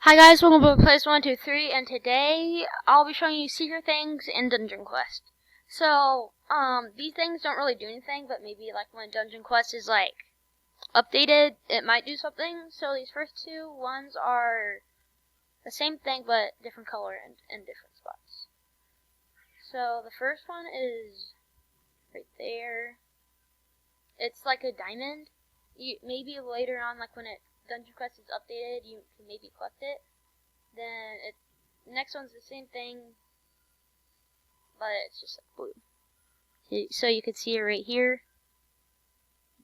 Hi guys, welcome to Place 123, and today I'll be showing you secret things in Dungeon Quest. So, these things don't really do anything, but maybe like when Dungeon Quest is like updated, it might do something. So these first two ones are the same thing, but different color and in different spots. So the first one is right there. It's like a diamond. Maybe later on, like when Dungeon Quest is updated, you can maybe collect it. Then the next one's the same thing, but it's just like blue. So you can see it right here.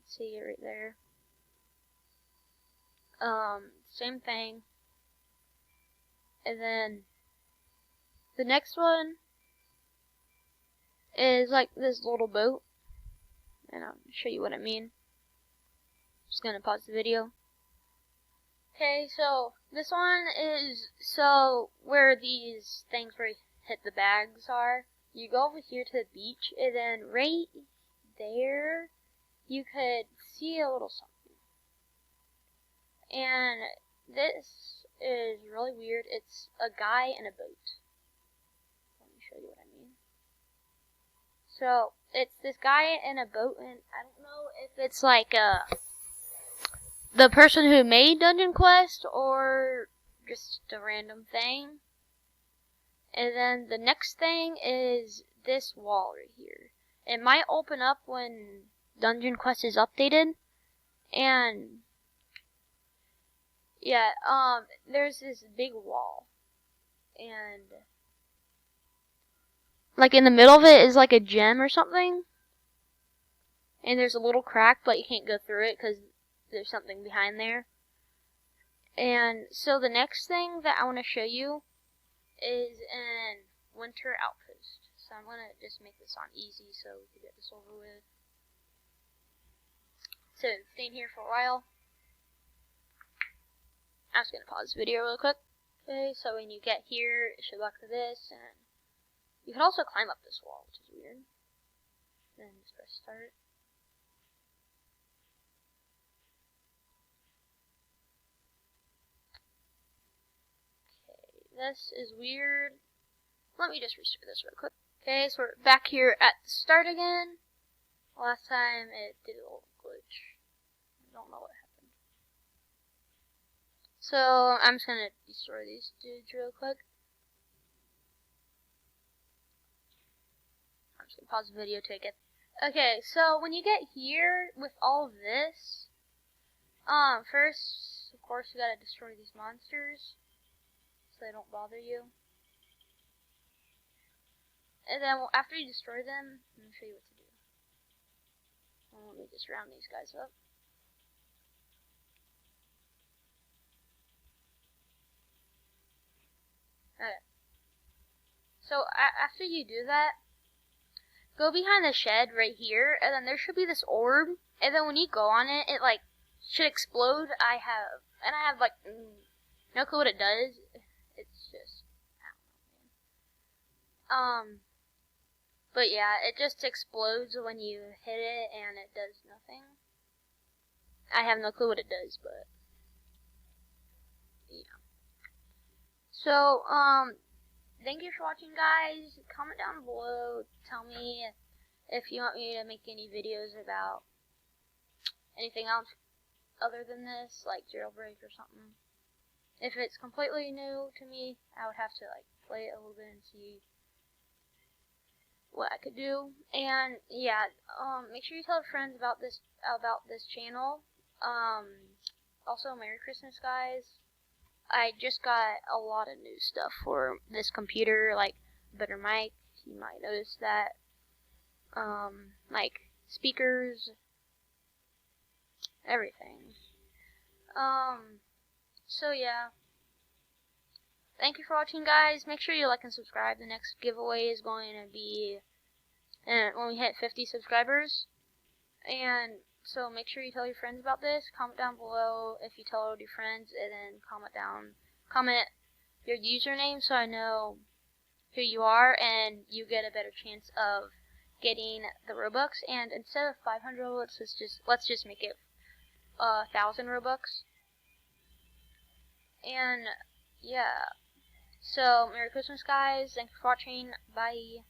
See it right there. Same thing. And then the next one is like this little boat. And I'll show you what I mean. Just gonna pause the video. Okay, so this one is where these things where you hit the bags are. You go over here to the beach, and then right there you could see a little something. And this is really weird. It's a guy in a boat. Let me show you what I mean. So it's this guy in a boat, and I don't know if it's like the person who made Dungeon Quest or just a random thing. And then the next thing is this wall right here. It might open up when Dungeon Quest is updated. And yeah, there's this big wall. And like in the middle of it is like a gem or something. And there's a little crack, but you can't go through it because there's something behind there. And so the next thing that I want to show you is an winter outpost. So I'm going to just make this on easy so we can get this over with. So staying here for a while. I'm just going to pause the video real quick. Okay, so when you get here, it should look like this, and you can also climb up this wall, which is weird. Then just press start. This is weird. Let me just restart this real quick. Okay, so we're back here at the start again. Last time it did a little glitch. I don't know what happened. So I'm just gonna destroy these dudes real quick. I'm just gonna pause the video to get. Okay, so when you get here with all of this, first of course you gotta destroy these monsters so they don't bother you. And then after you destroy them, I'm going to show you what to do. Let me just round these guys up. Okay. So after you do that, go behind the shed right here, and then there should be this orb. And then when you go on it, it like should explode. I have like no clue what it does. It's just I don't know. But yeah, it just explodes when you hit it, and it does nothing. I have no clue what it does, but yeah. So, thank you for watching, guys. Comment down below. Tell me if you want me to make any videos about anything else other than this, like jailbreak or something. If it's completely new to me, I would have to like play it a little bit and see what I could do. And yeah, make sure you tell your friends about this channel. Also, Merry Christmas, guys. I just got a lot of new stuff for this computer, like better mic. You might notice that. Like speakers, everything. So yeah. Thank you for watching, guys. Make sure you like and subscribe. The next giveaway is going to be when we hit 50 subscribers. And so make sure you tell your friends about this. Comment down below if you tell all your friends, and then comment your username so I know who you are, and you get a better chance of getting the Robux. And instead of 500 Robux, let's just make it 1,000 Robux. And yeah. So, Merry Christmas, guys. Thanks for watching. Bye.